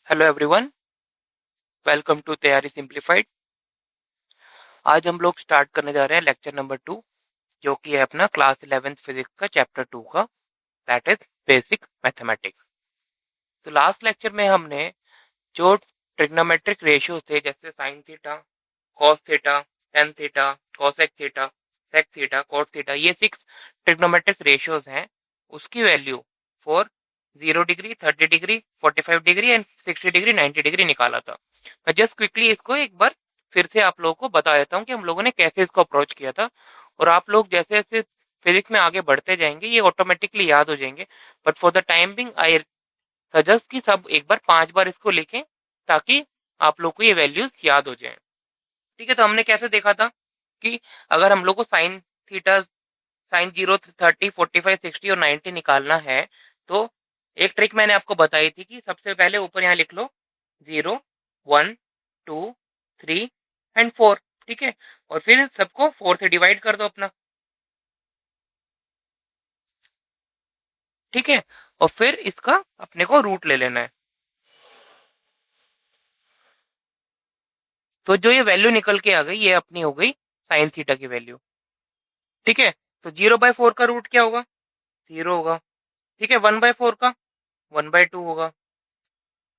Hello everyone, welcome to तैयारी simplified. आज हम लोग स्टार्ट करने जा रहे हैं लेक्चर नंबर 2, जो कि है अपना क्लास 11th फिजिक्स का चैप्टर 2 का, दैट इज बेसिक मैथमेटिक्स। तो लास्ट लेक्चर में हमने जो ट्रिग्नोमेट्रिक रेशियोज थे, जैसे sine theta, cos theta, tan theta, cosec theta, sec theta, cot theta, ये 6 ट्रिग्नोमेट्रिक रेशियोज हैं, उसकी value for 0 degree, 30 degree, 45 degree and 60 degree, 90 degree निकाला था। मैं जस्ट क्विकली इसको एक बार फिर से आप लोगों को बता देता हूँ कि हम लोगों ने कैसे इसको अप्रोच किया था, और आप लोग जैसे जैसे फिजिक्स में आगे बढ़ते जाएंगे ये ऑटोमेटिकली याद हो जाएंगे। But for the time being I suggest कि सब एक बार 5 बार इसको लिखें, ताकि आप लोग को ये वैल्यूज याद हो जाए। ठीक है, तो हमने कैसे देखा था कि अगर हम लोग को साइन थीटा, साइन 0, 30, 45, 60 और 90 निकालना है, तो एक ट्रिक मैंने आपको बताई थी कि सबसे पहले ऊपर यहाँ लिख लो 0, 1, 2, 3 एंड 4। ठीक है, और फिर सबको 4 से डिवाइड कर दो अपना। ठीक है, और फिर इसका अपने को रूट ले लेना है। तो जो ये वैल्यू निकल के आ गई, ये अपनी हो गई साइन थीटा की वैल्यू। ठीक है, तो 0/4 का रूट क्या होगा? 0 होगा। ठीक है, 1/4 का 1/2 होगा।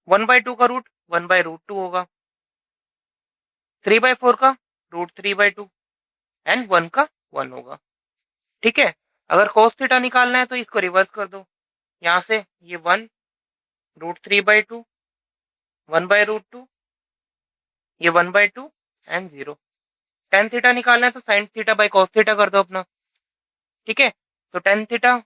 1/2 का रूट 1/√2 होगा। 3/4 का रूट 3/2 एंड 1 का 1 होगा। ठीक है, अगर cos थीटा निकालना है तो इसको रिवर्स कर दो। यहाँ से ये 1 √3/2, 1/√2, ये 1/2 एंड 0। tan थीटा निकालना है तो sin theta by cos theta कर दो अपना। ठीक है, तो tan थीटा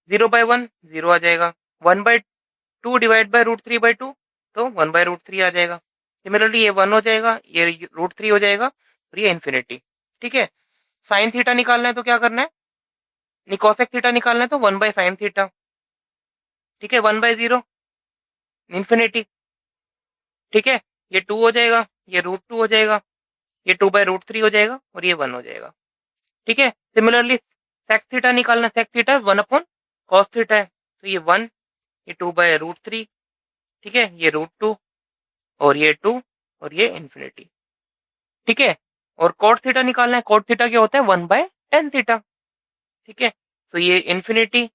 0/1 0 आ जाएगा। 1/2 डिवाइड बाई √3/2, तो 1/√3 आ जाएगा। सिमिलरली ये 1 हो जाएगा, ये √3 हो जाएगा, और ये इन्फिनिटी। ठीक है, साइन थीटा निकालना है तो क्या करना है? कोसेक थीटा निकालना है तो 1/sin थीटा। ठीक है, 1/0 इन्फिनिटी। ठीक है, ये 2 हो जाएगा, ये √2 हो जाएगा, ये 2/√3 हो जाएगा, और ये 1 हो जाएगा। ठीक है, सिमिलरली सेक थीटा निकालना, सेक थीटा 1/cos थीटा है, तो ये 1, ये 2/√3। ठीक है, ये √2 और ये 2 और ये इन्फिनिटी। ठीक है, और कॉट थीटा निकालना है, कॉट थीटा क्या होता है? 1/tan theta. ठीक है, तो ये इन्फिनिटी,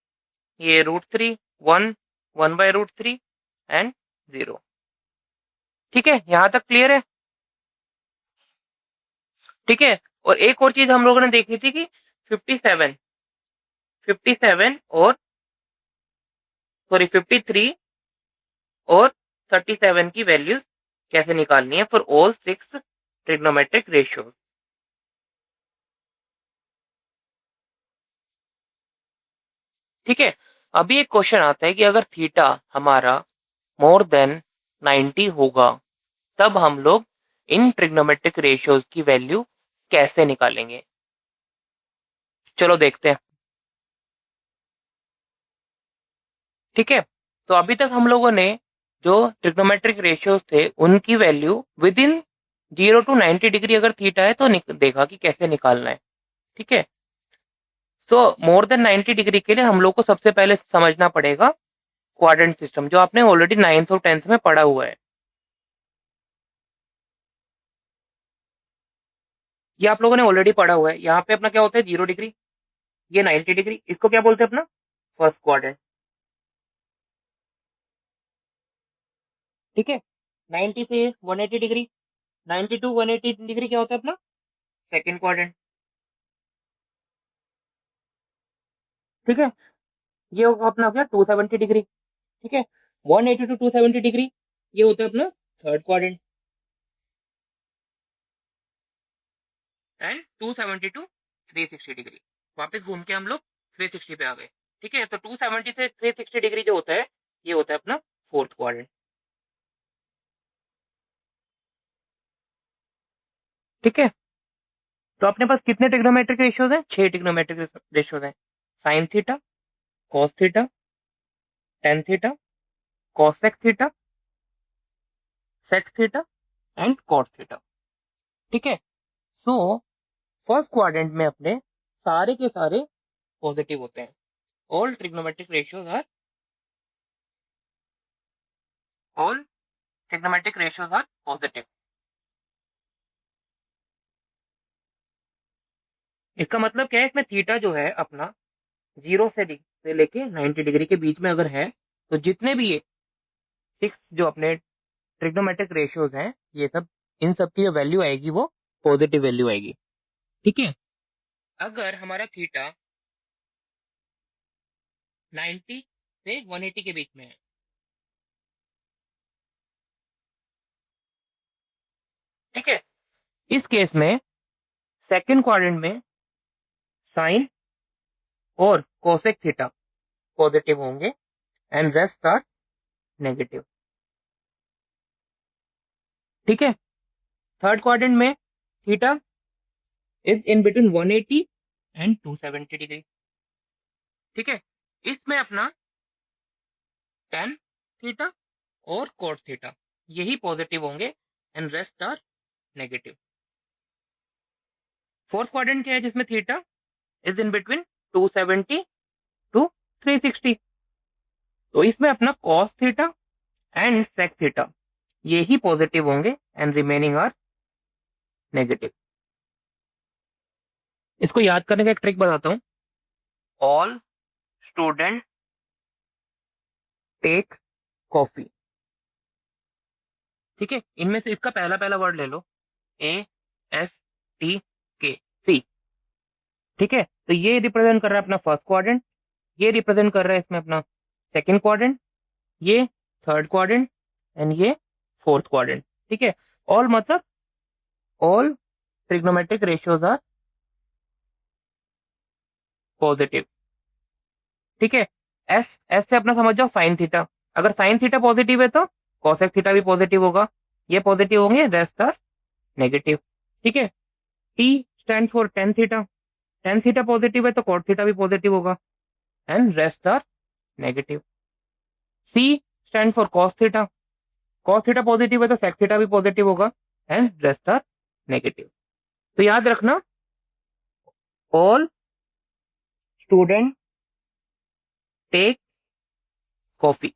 ये √3, 1, 1/√3 एंड 0। ठीक है, यहां तक क्लियर है? ठीक है, और एक और चीज हम लोगों ने देखी थी कि 57, 57 और सॉरी 53 और 37 की वैल्यूज कैसे निकालनी है फॉर ऑल 6 ट्रिग्नोमेट्रिक रेशियोज। ठीक है, अभी एक क्वेश्चन आता है कि अगर थीटा हमारा मोर देन 90 होगा, तब हम लोग इन ट्रिग्नोमेट्रिक रेशियोज की वैल्यू कैसे निकालेंगे? चलो देखते हैं। ठीक है, तो अभी तक हम लोगों ने जो ट्रिग्नोमेट्रिक रेशियोज थे उनकी value with in 0 to 90 degree अगर थीटा है तो देखा कि कैसे निकालना है। ठीक है, सो मोर देन 90 डिग्री के लिए हम लोग को सबसे पहले समझना पड़ेगा क्वाड्रेंट सिस्टम, जो आपने ऑलरेडी 9th और 10th में पढ़ा हुआ है। ये आप लोगों ने ऑलरेडी पढ़ा हुआ है। यहाँ पे अपना क्या होता है? 0 डिग्री, ये 90 डिग्री, इसको क्या बोलते हैं अपना? First quadrant. ठीक है, 90 से 180 डिग्री, 90 टू 180 डिग्री क्या होता है अपना? Second quadrant. ठीक है, ये होगा अपना क्या? 270 डिग्री। ठीक है, 180 टू 270 डिग्री ये होता है अपना third quadrant, and 270 to 360 degree, वापस घूम के हम लोग 360 पे आ गए। ठीक है, तो 270 से 360 डिग्री जो होता है, ये होता है अपना फोर्थ क्वाड्रेंट। ठीक है, तो अपने पास कितने ट्रिग्नोमेट्रिक रेशियोज हैं? 6 ट्रिग्नोमेट्रिक रेशियोज हैं। Sine theta, cos theta, tan theta, cosec theta, sec theta and cot theta. ठीक है, सो फर्स्ट क्वाड्रेंट में अपने सारे के सारे पॉजिटिव होते हैं। All trigonometric ratios are all trigonometric ratios are positive. इसका मतलब क्या है, इसमें थीटा जो है अपना 0 से लेके 90 डिग्री के बीच में अगर है, तो जितने भी ये 6 जो अपने ट्रिग्नोमेट्रिक रेशियोज हैं, ये सब, इन सब की जो वैल्यू आएगी वो पॉजिटिव वैल्यू आएगी। ठीक है, अगर हमारा थीटा 90 से 180 के बीच में है, ठीक है, इस केस में सेकंड क्वाड्रेंट में साइन और कोसेक थीटा पॉजिटिव होंगे एंड रेस्ट आर नेगेटिव। ठीक है, थर्ड क्वाड्रेंट में theta is in between 180 and 270 डिग्री। ठीक है, इसमें अपना tan थीटा और cos थीटा यही पॉजिटिव होंगे and rest are negative. Fourth quadrant क्या है, जिसमें theta is in between 270 to 360, तो इसमें अपना cos theta and sec theta यही पॉजिटिव होंगे एंड रिमेनिंग आर नेगेटिव। इसको याद करने का एक ट्रिक बताता हूं। All student take coffee. ठीक है, इनमें से इसका पहला पहला वर्ड ले लो, ASTK, सी। ठीक है, तो ये रिप्रेजेंट कर रहा है अपना फर्स्ट क्वाड्रेंट, ये रिप्रेजेंट कर रहा है इसमें अपना सेकंड क्वाड्रेंट, ये थर्ड क्वाड्रेंट एंड ये फोर्थ क्वाड्रेंट। ठीक है, ऑल मतलब all trigonometric ratios are positive. ठीक है, एस एस से अपना समझ जाओ साइन थीटा, अगर साइन थीटा पॉजिटिव है तो कॉसेक थीटा भी पॉजिटिव होगा, ये पॉजिटिव होंगे, रेस्ट आर नेगेटिव। ठीक है, T stand for tan theta, tan theta positive है तो कॉट थीटा भी पॉजिटिव होगा and rest are negative. C stand for cos theta positive है तो सेक थीटा भी पॉजिटिव होगा एंड रेस्ट आर नेगेटिव। तो याद रखना, ऑल स्टूडेंट टेक कॉफी,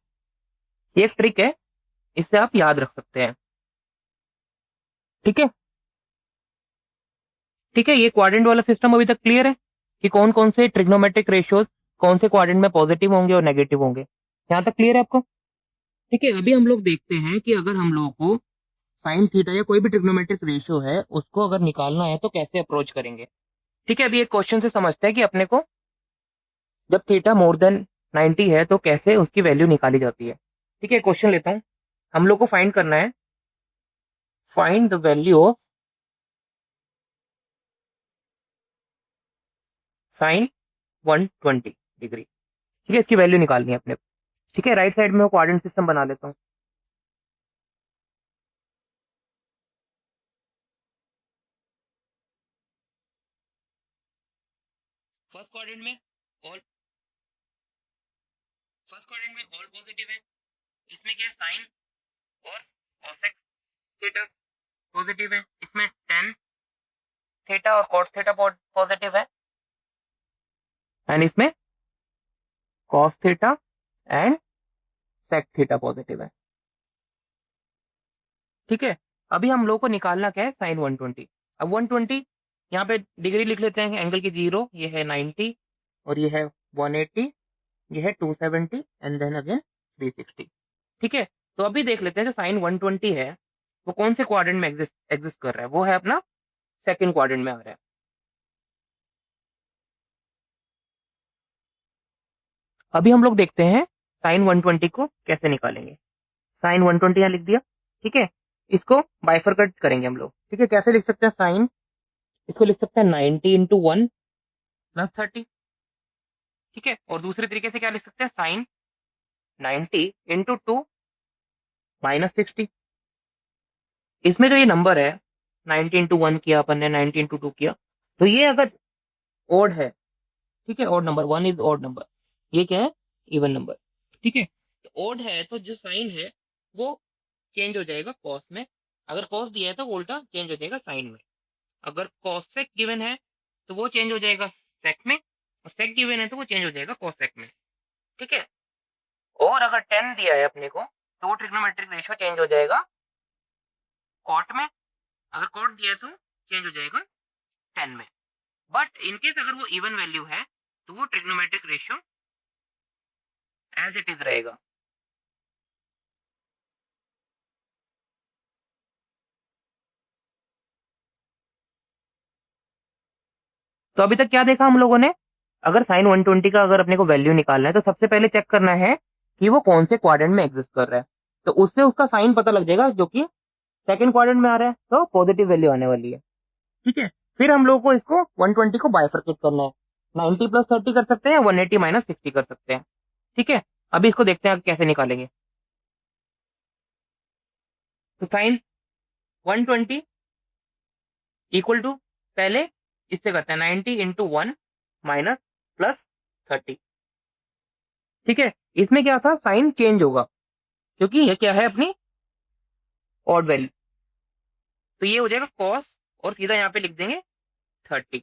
ये एक ट्रिक है, इससे आप याद रख सकते हैं। ठीक है, ठीक है, ये क्वाड्रेंट वाला सिस्टम अभी तक क्लियर है कि कौन कौन से ट्रिग्नोमेट्रिक रेशियोज कौन से क्वाड्रेंट में पॉजिटिव होंगे और नेगेटिव होंगे, यहां तक क्लियर है आपको। ठीक है, अभी हम लोग देखते हैं कि अगर हम लोगों को साइन थीटा या कोई भी ट्रिग्नोमेट्रिक रेशियो है उसको अगर निकालना है तो कैसे अप्रोच करेंगे। ठीक है, अभी एक क्वेश्चन से समझते हैं कि अपने को जब थीटा मोर देन 90 है तो कैसे उसकी वैल्यू निकाली जाती है। ठीक है, क्वेश्चन लेता हूं, हम लोग को फाइंड करना है, find the value of sine 120 degree. ठीक है, इसकी वैल्यू निकालनी है अपने को। ठीक है, राइट साइड में वो क्वाड्रेंट सिस्टम बना लेता हूँ। फर्स्ट क्वाड्रेंट में ऑल फर्स्ट क्वाड्रेंट में ऑल पॉजिटिव है, इसमें क्या है, साइन और कोसेक थीटा पॉजिटिव है, इसमें टेन थीटा और कॉट थीटा पॉजिटिव है एंड इसमें cos theta and sec theta positive है। ठीक है, अभी हम लोग को निकालना क्या है, साइन 120। अब 120 यहाँ पे डिग्री लिख लेते हैं, एंगल की 0, ये है 90 और ये है 180, ये है 270 एंड देन अगेन 360। ठीक है, तो अभी देख लेते हैं जो साइन 120 है वो कौन से क्वाड्रेंट में एग्जिस्ट कर रहा है, वो है अपना सेकंड क्वाड्रेंट में आ रहा है। अभी हम लोग देखते हैं साइन 120 को कैसे निकालेंगे। साइन 120 यहाँ लिख दिया। ठीक है, इसको बाइफरकट करेंगे हम लोग। ठीक है, कैसे लिख सकते हैं साइन, इसको लिख सकते हैं 90 इंटू 1 प्लस 30। ठीक है, और दूसरे तरीके से क्या लिख सकते हैं, साइन 90 इंटू 2 माइनस 60। इसमें जो ये नंबर है 90 इंटू 1 किया अपन ने, 90 इंटू 2 किया, तो ये अगर ओड है, ठीक है, odd number, 1 is odd number, ये क्या है, इवन नंबर। ठीक है, तो ओड है तो जो साइन है वो चेंज हो जाएगा कॉस में, अगर कॉस दिया है तो उल्टा चेंज हो जाएगा साइन में, अगर कॉसेक गिवन है तो वो चेंज हो जाएगा सेक में, और सेक गिवन है तो वो चेंज हो जाएगा कॉसेक में। ठीक है, और अगर 10 दिया है अपने को तो वो ट्रिग्नोमेट्रिक रेशियो चेंज हो जाएगा कॉट में, अगर कॉट दिया तो चेंज हो जाएगा टेन में। बट इनकेस अगर वो इवन वैल्यू है तो वो trigonometric ratio as it is रहेगा। तो अभी तक क्या देखा हम लोगों ने, अगर साइन 120 का अगर अपने को वैल्यू निकालना है तो सबसे पहले चेक करना है कि वो कौन से क्वाड्रेंट में एग्जिस्ट कर रहा है, तो उससे उसका साइन पता लग जाएगा, जो कि सेकंड क्वाड्रेंट में आ रहा है तो पॉजिटिव वैल्यू आने वाली है। ठीक है, फिर हम लोगों को इसको 120 को बाइफरकेट करना है, 90 प्लस 30 कर सकते हैं, 180 माइनस 60 कर सकते हैं। ठीक है, अभी इसको देखते हैं कैसे निकालेंगे। तो साइन 120 इक्वल टू, पहले इससे करते हैं 90 इंटू 1 माइनस प्लस 30। ठीक है, इसमें क्या था, साइन चेंज होगा क्योंकि ये क्या है अपनी ऑड वैल्यू, तो ये हो जाएगा कॉस और सीधा यहाँ पे लिख देंगे 30।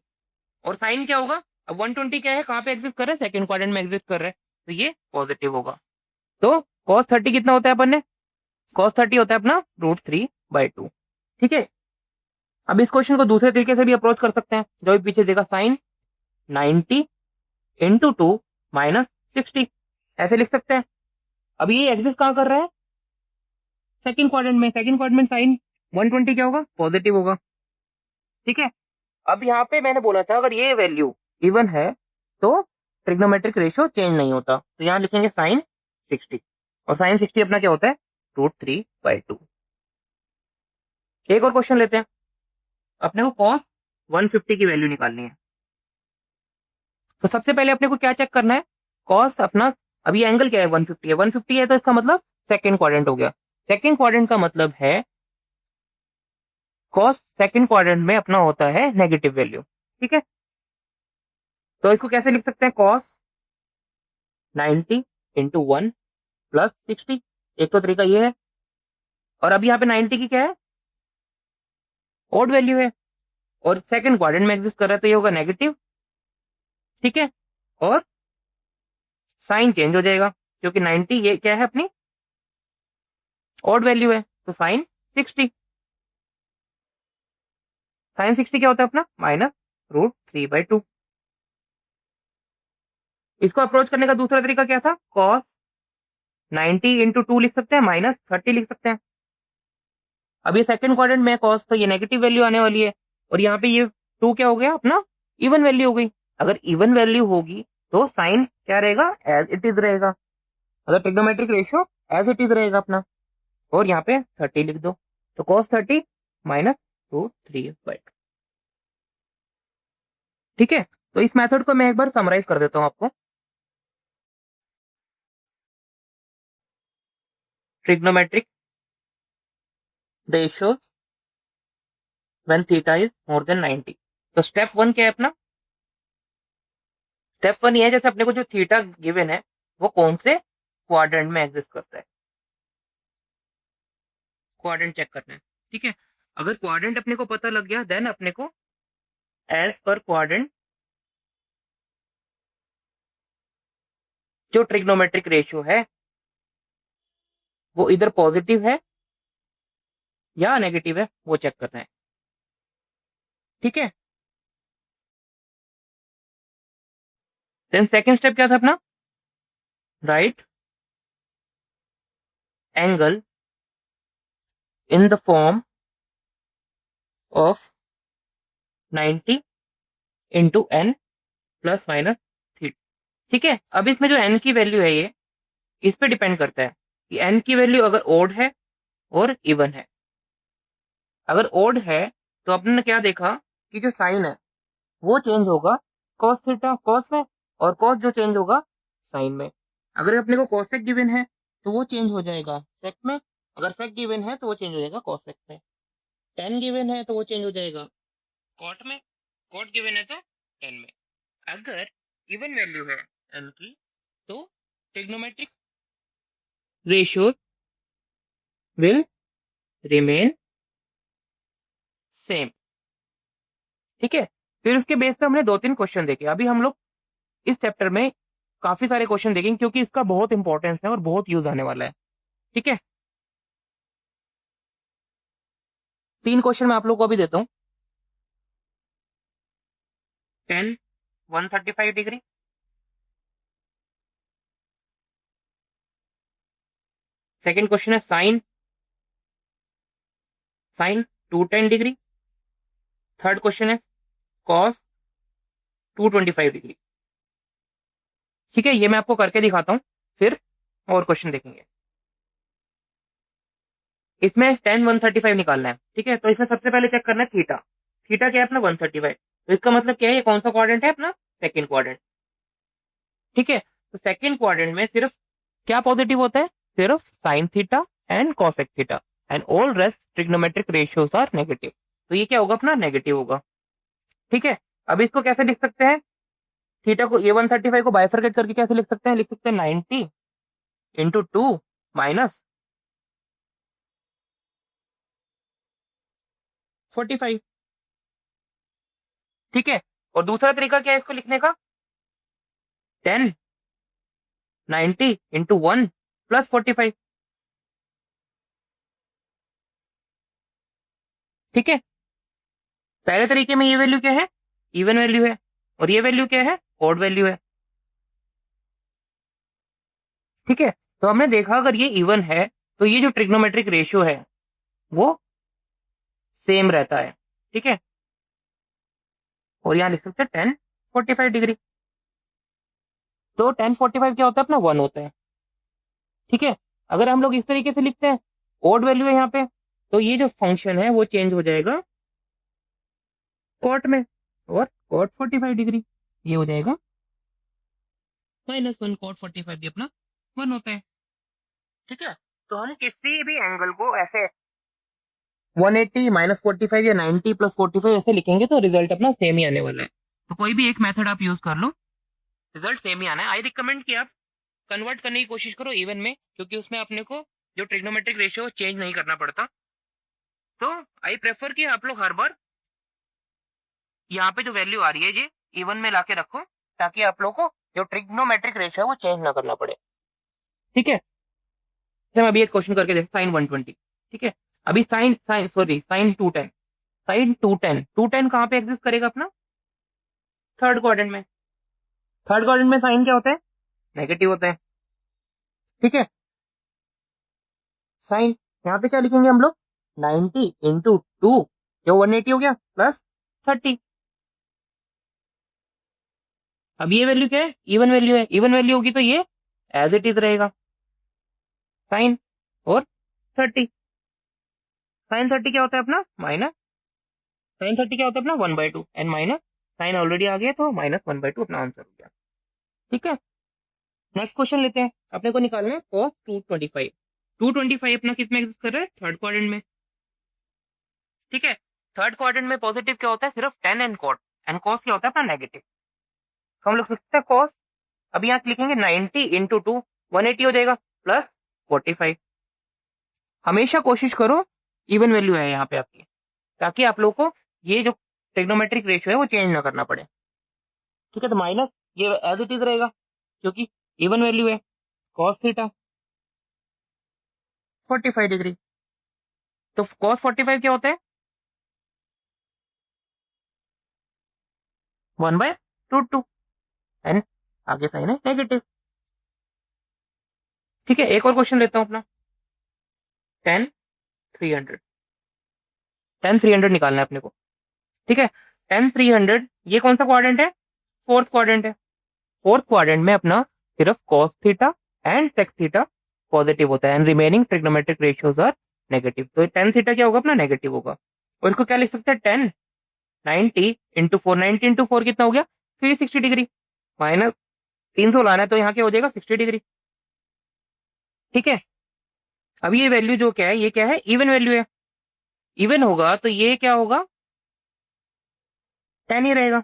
और साइन क्या होगा, अब 120 क्या है, कहाँ पे एग्जिस्ट कर रहा है, सेकंड क्वाड्रेंट में एग्जिस्ट कर रहा है, तो ये पॉजिटिव होगा। तो कॉस 30 कितना होता है अपन ने, कॉस 30 होता है अपना √3/2। ठीक है, अब इस क्वेश्चन को दूसरे तरीके से भी अप्रोच कर सकते हैं, जो भी पीछे देगा साइन 90 इंटू 2 माइनस 60, ऐसे लिख सकते हैं। अब ये एग्जिस्ट कहाँ कर रहा है, सेकंड क्वाड्रेंट में, सेकंड क्वाड्रेंट में साइन 120 क्या होगा, पॉजिटिव होगा। ठीक है, अब यहाँ पे मैंने बोला था अगर ये वैल्यू इवन है तो ट्रिग्नोमेट्रिक रेशियो चेंज नहीं होता, तो यहाँ लिखेंगे साइन 60, और साइन 60 अपना क्या होता है, √3/2। एक और क्वेश्चन लेते हैं, अपने को कॉस 150 की वैल्यू निकालनी है। तो सबसे पहले अपने को क्या चेक करना है, कॉस अपना, अभी एंगल क्या है, 150 है, 150 है तो इसका मतलब सेकंड क्वाड्रेंट हो गया। सेकंड क्वाड्रेंट का मतलब है कॉस सेकंड क्वाड्रेंट में अपना होता है नेगेटिव वैल्यू। ठीक है, तो इसको कैसे लिख सकते हैं, कॉस 90 इंटू 1 प्लस 60, एक तो तरीका ये है, और अभी यहाँ पे 90 की क्या है, ऑड वैल्यू है और सेकंड क्वाड्रेंट में एग्जिस्ट कर रहा है तो ये होगा नेगेटिव। ठीक है, और साइन चेंज हो जाएगा क्योंकि 90 ये क्या है अपनी ऑड वैल्यू है, तो साइन 60, साइन 60 क्या होता है अपना माइनस √3/2। इसको अप्रोच करने का दूसरा तरीका क्या था, कॉस 90 इंटू 2 लिख सकते हैं, माइनस 30 लिख सकते हैं। अब ये सेकंड क्वाड्रेंट में कॉस तो ये नेगेटिव वैल्यू आने वाली है, और यहाँ पे ये 2 क्या हो गया अपना इवन वैल्यू हो गई। अगर इवन वैल्यू होगी तो साइन क्या रहेगा, एज इट इज रहेगा, अगर trigonometric ratio as it is रहेगा अपना, और यहाँ पे 30 लिख दो, तो कॉस 30 माइनस √3/2। ठीक है, तो इस मेथड को मैं एक बार समराइज कर देता हूँ आपको। Trigonometric ratio when theta is more than 90, तो स्टेप 1 क्या है अपना, स्टेप 1 ये है जैसे अपने को जो थीटा गिवन है वो कौन से क्वाड्रेंट में एग्जिस्ट करता है, क्वाड्रेंट चेक करना है। ठीक है, अगर क्वाड्रेंट अपने को पता लग गया देन अपने को एज पर क्वाड्रेंट जो ट्रिग्नोमेट्रिक रेशियो है वो इधर पॉजिटिव है या नेगेटिव है वो चेक करना है। ठीक है, देन सेकंड स्टेप क्या था अपना, right angle in the form of 90 into n plus minus theta. ठीक है, अब इसमें जो n की वैल्यू है ये इस पे डिपेंड करता है कि n की वैल्यू अगर ओड है और इवन है। अगर ओड है तो अपने ने क्या देखा कि जो साइन है वो चेंज होगा कॉस थीटा कॉस में, और कॉस जो चेंज होगा साइन में। अगर अपने को कॉसेक गिवन है तो वो चेंज हो जाएगा सेक में, अगर सेक गिवन है तो वो चेंज हो जाएगा कॉसेक में, टेन गिवन है तो वो चेंज हो जाएगा कॉट में, कॉट गिवन है तो टेन में। अगर इवन वैल्यू है एन की तो trigonometric ratio will remain same. ठीक है, फिर उसके बेस पे हमने 2-3 क्वेश्चन देखे। अभी हम लोग इस चैप्टर में काफी सारे क्वेश्चन देखेंगे क्योंकि इसका बहुत इंपॉर्टेंस है और बहुत यूज आने वाला है। ठीक है, 3 क्वेश्चन मैं आप लोग को अभी देता हूं। टेन 135 डिग्री, सेकेंड क्वेश्चन है sine sine 210 degree, third question है कॉस 225 डिग्री। ठीक है, ये मैं आपको करके दिखाता हूं, फिर और क्वेश्चन देखेंगे। इसमें टेन 135 निकालना है। ठीक है, तो इसमें सबसे पहले चेक करना है थीटा। थीटा क्या है अपना 135, तो इसका मतलब क्या है, ये कौन सा क्वाड्रेंट है अपना, सेकेंड क्वाड्रेंट। ठीक है, तो सेकेंड क्वाड्रेंट में सिर्फ क्या पॉजिटिव होता है, सिर्फ sine theta and cosec theta, and all rest trigonometric ratios are negative. तो ये क्या होगा अपना, नेगेटिव होगा। ठीक है, अब इसको कैसे लिख सकते हैं, थीटा को, ये 135 को बाइफरकेट करके कैसे लिख सकते हैं, लिख सकते हैं 90 × 2 माइनस 45। ठीक है, और दूसरा तरीका क्या है इसको लिखने का, 10 90 × 1 प्लस 45। ठीक है, पहले तरीके में ये वैल्यू क्या है, इवन वैल्यू है, और ये वैल्यू क्या है, ऑड वैल्यू है। ठीक है, तो हमने देखा अगर ये इवन है तो ये जो ट्रिग्नोमेट्रिक रेशियो है वो सेम रहता है। ठीक है, और यहां लिख सकते हैं 10 45 डिग्री। तो 10 45 क्या होता है अपना, 1 होता है। ठीक है, अगर हम लोग इस तरीके से लिखते हैं, ऑड वैल्यू है यहाँ पे, तो ये जो फंक्शन है वो चेंज हो जाएगा कॉट में, और कॉट 45 डिग्री ये हो जाएगा -1। कॉट 45 भी अपना 1 होता है। ठीक है, तो हम किसी भी एंगल को ऐसे 180 -45 या 90 +45 ऐसे लिखेंगे तो रिजल्ट अपना सेम ही आने वाला है। तो कोई भी एक मेथड आप यूज कर लो, रिजल्ट सेम ही आना है। आई रिकमेंड कि आप कन्वर्ट करने की कोशिश करो इवन में, क्योंकि उसमें अपने को जो ट्रिग्नोमेट्रिक रेशियो चेंज नहीं करना पड़ता। तो आई प्रेफर कि आप लोग हर बार यहाँ पे जो वैल्यू आ रही है ये इवन में लाके रखो, ताकि आप लोग को जो ट्रिग्नोमेट्रिक रेशियो है वो चेंज ना करना पड़े। ठीक है, तो हम अभी एक क्वेश्चन करके देखते साइन 120। ठीक है, अभी sine sine sorry sine 210, sine 210 कहाँ पे एग्जिस्ट करेगा अपना, थर्ड क्वाड्रेंट में। थर्ड क्वाड्रेंट में साइन क्या होता है, नेगेटिव होता है। ठीक है, साइन यहाँ पे क्या लिखेंगे हम लोग, 90 × 2, जो 180 हो गया, प्लस 30। अब ये वैल्यू क्या है, इवन वैल्यू है, इवन वैल्यू होगी तो ये एज इट इज रहेगा, साइन और 30। साइन 30 क्या होता है अपना, माइनस, साइन 30 क्या होता है अपना 1/2, एंड माइनस साइन ऑलरेडी आ गया तो -1/2 अपना आंसर हो गया। ठीक है, नेक्स्ट क्वेश्चन लेते हैं, अपने को निकालना है cos 225। 225 अपना किस में एग्जिस्ट कर रहा है, थर्ड क्वाड्रेंट में। ठीक है, थर्ड क्वाड्रेंट में पॉजिटिव क्या होता है, सिर्फ tan and cot, and cos क्या होता है अपना नेगेटिव। तो हम लोग सकते हैं कॉस, अभी यहाँ लिखेंगे 90 × 2, 180 हो जाएगा, प्लस 45। हमेशा कोशिश करो इवन वैल्यू है यहाँ पे आपकी, ताकि आप लोग को ये जो ट्रिग्नोमेट्रिक रेशियो है वो चेंज ना करना पड़े। ठीक है, तो माइनस ये एज इट इज रहेगा, क्योंकि इवन वैल्यू है, कॉस थीटा 45 डिग्री। तो कॉस 45 क्या होता है, 1/√2, एंड आगे साइन है नेगेटिव। ठीक है, एक और क्वेश्चन लेता हूं अपना, 10 300। 10 300 निकालना है अपने को। ठीक है, 10 300 ये कौन सा क्वाड्रेंट है, फोर्थ क्वाड्रेंट है। फोर्थ क्वाड्रेंट में अपना सिर्फ cos theta and sec theta positive होता है, and remaining trigonometric ratios are negative. तो टेन थीटा क्या होगा अपना, नेगेटिव होगा। और इसको क्या लिख सकते हैं, 10 90 × 4, 90 × 4 कितना हो गया, 360 डिग्री, माइनस 300 लाना है तो यहाँ क्या हो जाएगा, 60 डिग्री। ठीक है, अब ये वैल्यू जो क्या है, ये क्या है, इवन वैल्यू है। इवन होगा तो ये क्या होगा, 10 ही रहेगा,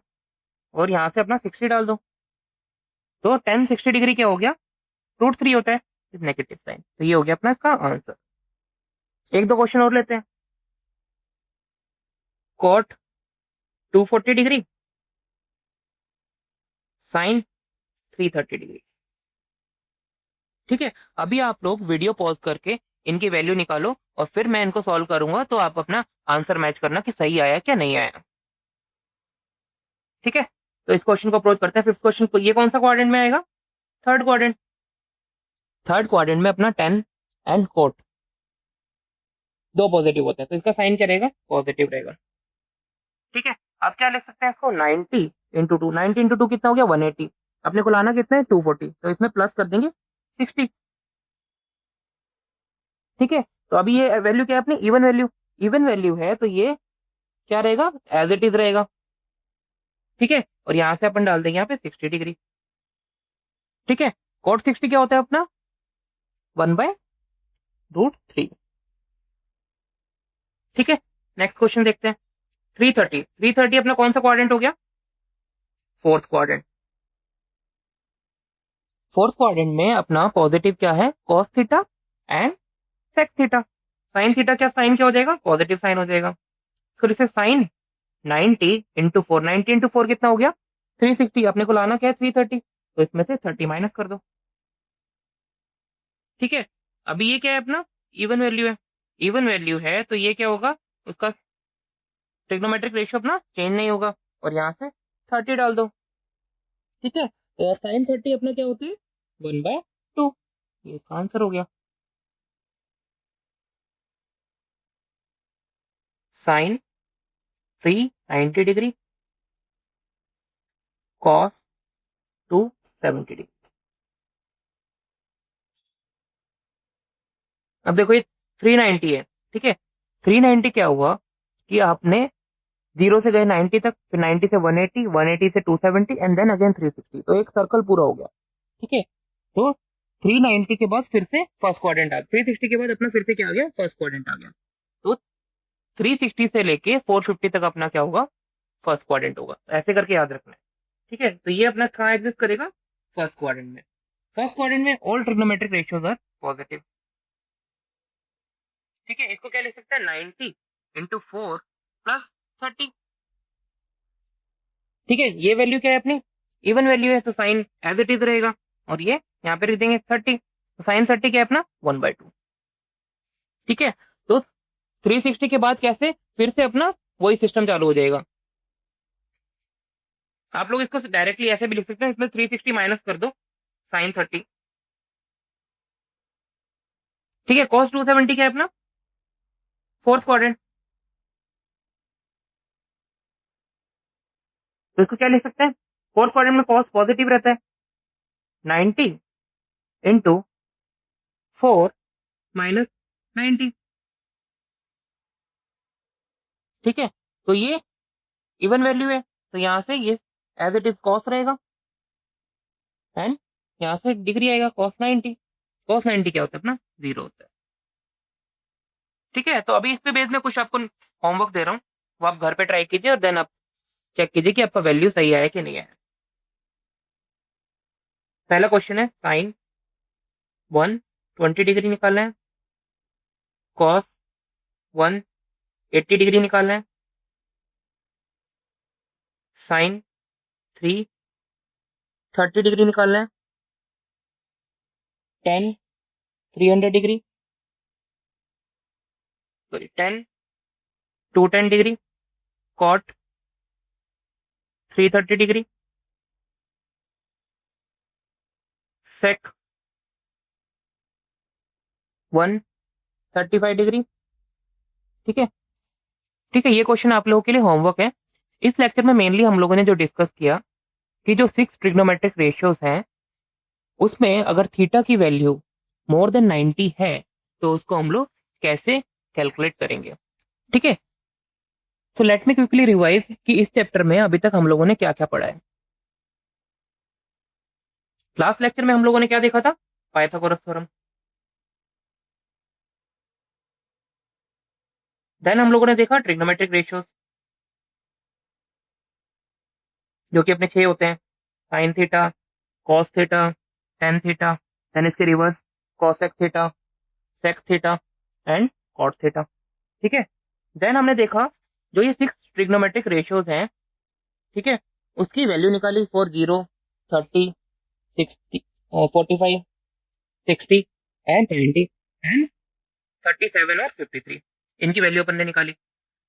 और यहाँ से अपना 60 डाल दो, तो 10 60 डिग्री क्या हो गया, √3 होता है, नेगेटिव साइन। तो ये हो गया अपना इसका आंसर। एक दो क्वेश्चन और लेते हैं, कॉट 240 डिग्री, साइन 330 डिग्री। ठीक है, अभी आप लोग वीडियो पॉज करके इनकी वैल्यू निकालो और फिर मैं इनको सॉल्व करूंगा, तो आप अपना आंसर मैच करना कि सही आया क्या नहीं आया। ठीक है, तो इस क्वेश्चन को अप्रोच करते हैं। फिफ्थ क्वेश्चन को, ये कौन सा क्वाड्रेंट में आएगा? Third quadrant. थर्ड क्वाड्रेंट में अपना 10 एंड कोट दो पॉजिटिव होते हैं, तो इसका साइन क्या रहेगा? पॉजिटिव रहेगा। ठीक है, अब क्या लिख सकते हैं इसको? 90 इंटू टू। 90 इंटू टू कितना हो गया? 180। अपने को लाना कितना है? 240, तो इसमें प्लस कर देंगे 60। ठीक है, तो अभी ये वैल्यू क्या है अपनी? Even value. इवन वैल्यू है तो ये क्या रहेगा? एज इट इज रहेगा। ठीक है, और यहां से अपन डाल देंगे यहाँ पे 60 डिग्री। ठीक है, कॉट 60 क्या होता है अपना? 1/√3। ठीक है, नेक्स्ट क्वेश्चन देखते हैं। 330। 330 अपना कौन सा क्वाड्रेंट हो गया? Fourth quadrant. फोर्थ क्वाड्रेंट में अपना पॉजिटिव क्या है? Cos theta and sec theta. Sine theta क्या? साइन क्या हो जाएगा? पॉजिटिव साइन हो जाएगा। तो इसे sine 90 into four. 90 into four कितना हो गया? 360। अपने को लाना क्या है? 330, तो इसमें से 30 माइनस कर दो। ठीक है, अभी ये क्या है अपना? इवन वैल्यू है। इवन वैल्यू है तो ये क्या होगा? उसका ट्रिग्नोमेट्रिक रेशियो अपना चेंज नहीं होगा, और यहाँ से 30 डाल दो। ठीक है, तो साइन 30 अपना क्या होती है? 1/2। ये आंसर हो गया। Sine 390 degree cos 270 degree. अब देखो ये 390 है। ठीक है, 390 क्या हुआ कि आपने जीरो से गए 90 तक, फिर 90 से 180, 180 से 270 एंड देन अगेन 360, तो एक सर्कल पूरा हो गया। ठीक है, तो 390 के बाद फिर से फर्स्ट क्वाड्रेंट आ गया। 360 के बाद अपना फिर से क्या आ गया? फर्स्ट क्वाड्रेंट आ गया। तो 360 से लेके 450 तक अपना क्या होगा? फर्स्ट क्वाड्रेंट होगा। ऐसे करके याद रखना है। ठीक है, तो ये अपना कहाँ एग्जिस्ट करेगा? फर्स्ट क्वाड्रेंट में। फर्स्ट क्वाड्रेंट में all trigonometric ratios are positive. ठीक है, इसको क्या लिख सकते हैं? 90 इंटू फोर प्लस 30। ठीक है, ये वैल्यू क्या है अपनी? इवन वैल्यू है, तो साइन एज इट इज रहेगा, और ये यहाँ पे लिख देंगे 30, तो साइन 30 क्या है अपना? 1/2। ठीक है, तो 360 के बाद कैसे फिर से अपना वही सिस्टम चालू हो जाएगा। आप लोग इसको डायरेक्टली ऐसे भी लिख सकते हैं, इसमें 360 माइनस कर दो साइन 30। ठीक है, कॉस 270 क्या है अपना? फोर्थ क्वाड्रेंट, तो इसको क्या लिख सकते हैं? फोर्थ क्वाड्रेंट में कॉस पॉजिटिव रहता है। 90 इंटू 4 माइनस 90। ठीक है, तो ये इवन वैल्यू है, तो यहां से ये एज इट इज कॉस रहेगा, एंड यहाँ से डिग्री आएगा कॉस 90। कॉस 90 क्या होता है अपना? 0 होता है। ठीक है, तो अभी इस पे बेस में कुछ आपको होमवर्क दे रहा हूँ, वो आप घर पे ट्राई कीजिए और देन आप चेक कीजिए कि आपका वैल्यू सही आया कि नहीं आया। पहला क्वेश्चन है, साइन 120 डिग्री निकालना है, कॉस 180 डिग्री निकालना है, साइन 330 डिग्री निकालना है, tan 300 degree, sorry 10 210 degree, cot 330 degree, sec 135 degree. ठीक है, ठीक है, ये क्वेश्चन आप लोगों के लिए होमवर्क है। इस लेक्चर में मेनली हम लोगों ने जो डिस्कस किया कि जो 6 ट्रिग्नोमेट्रिक रेशियोज हैं उसमें अगर थीटा की वैल्यू मोर देन 90 है तो उसको हम लोग कैसे कैलकुलेट करेंगे। ठीक है, तो लेट मी क्विकली रिवाइज कि इस चैप्टर में अभी तक हम लोगों ने क्या क्या पढ़ा है। लास्ट लेक्चर में हम लोगों ने क्या देखा था? Pythagoras theorem. देन हम लोगों ने देखा ट्रिग्नोमेट्रिक रेशियोज, जो कि अपने 6 होते हैं, sine theta, cos theta, tan theta, then इसके reverse cosec theta, sec theta and cot theta. ठीक है, देन हमने देखा जो ये 6 ट्रिग्नोमेट्रिक रेशियोज हैं, ठीक है, उसकी वैल्यू निकाली फॉर 0 30 60 45 60 एंड 20 एंड 37 और 53, इनकी वैल्यू अपन ने निकाली।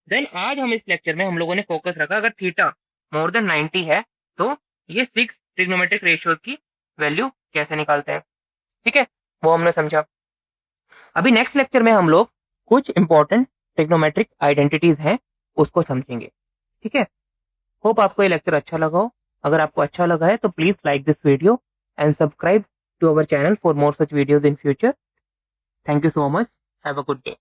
देन आज हम इस लेक्चर में हम लोगों ने फोकस रखा अगर थीटा मोर देन 90 है तो ये 6 ट्रिग्नोमेट्रिक रेशियोज की वैल्यू कैसे निकालते हैं, ठीक है, वो हमने समझा। अभी नेक्स्ट लेक्चर में हम लोग कुछ इंपॉर्टेंट ट्रिग्नोमेट्रिक आइडेंटिटीज हैं उसको समझेंगे, ठीक है। होप आपको ये लेक्चर अच्छा लगा हो। अगर आपको अच्छा लगा है तो please like this video and subscribe to our channel for more such videos in future. Thank you so much, have a good day.